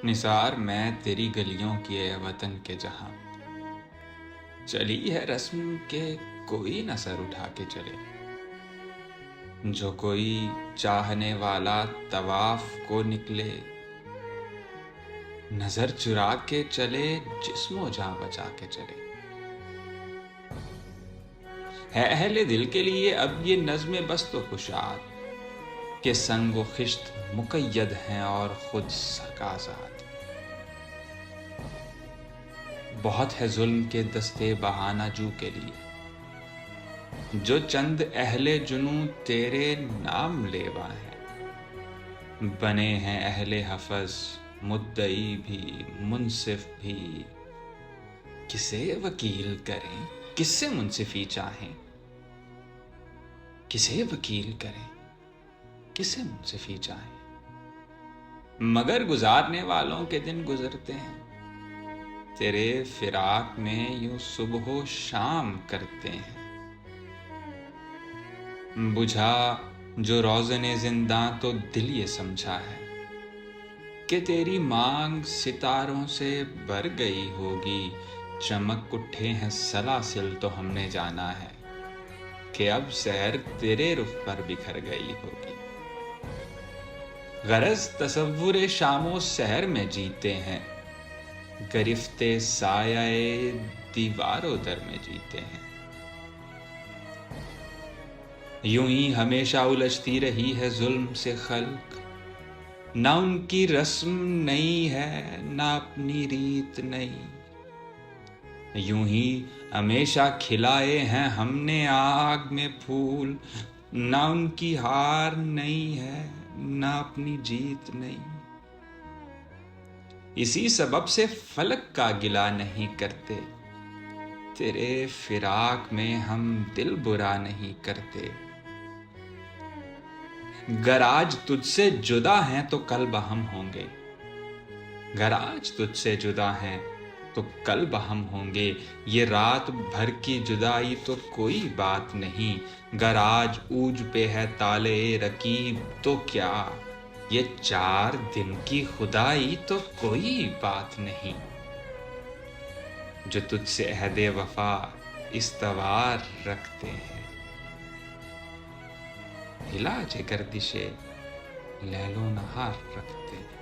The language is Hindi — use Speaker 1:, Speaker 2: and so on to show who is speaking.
Speaker 1: निसार मैं तेरी गलियों की ए वतन के जहां, चली है रस्म के कोई न सर उठा के चले। जो कोई चाहने वाला तवाफ को निकले, नजर चुरा के चले, जिस्मो जान बचा के चले। है अहले दिल के लिए अब ये नज़्मे बस तो कुशाद, के संग व खिश्त मुक़य्यद हैं और खुद सकाज़ात। बहुत है जुल्म के दस्ते बहाना जू के लिए, जो चंद अहले जुनू तेरे नाम लेवा हैं। बने हैं अहले हफ़ज़ मुद्दई भी मुंसिफ भी, किसे वकील करें किससे मुंसिफी चाहें। किसे वकील करें किसे मुंसिफी चाहें। मगर गुजारने वालों के दिन गुजरते हैं, तेरे फिराक में यूं सुबह शाम करते हैं। बुझा जो रोज़ने जिंदा तो दिल ये समझा है, कि तेरी मांग सितारों से भर गई होगी। चमक उठे हैं सलासिल तो हमने जाना है, कि अब सहर तेरे रुख पर बिखर गई होगी। गरज तसव्वुर शामो सहर में जीते हैं, गिरफ्ते साये दीवारों दर में जीते हैं। यूं ही हमेशा उलझती रही है जुल्म से खल्क, ना उनकी रस्म नई है ना अपनी रीत नई। यूं ही हमेशा खिलाए हैं हमने आग में फूल, ना उनकी हार नई है ना अपनी जीत नई। इसी सबब से फलक का गिला नहीं करते, तेरे फिराक में हम दिल बुरा नहीं करते। गर आज तुझसे जुदा हैं तो कल बहम होंगे, गर आज तुझसे जुदा हैं तो कल बहम होंगे। ये रात भर की जुदाई तो कोई बात नहीं, गर आज ऊज पे है ताले रकीब तो क्या। ये 4 दिन की खुदाई तो कोई बात नहीं, जो तुझसे अहदे वफा इस्तवार रखते हैं। इलाज गर्दिशे लैलो नहार रखते हैं।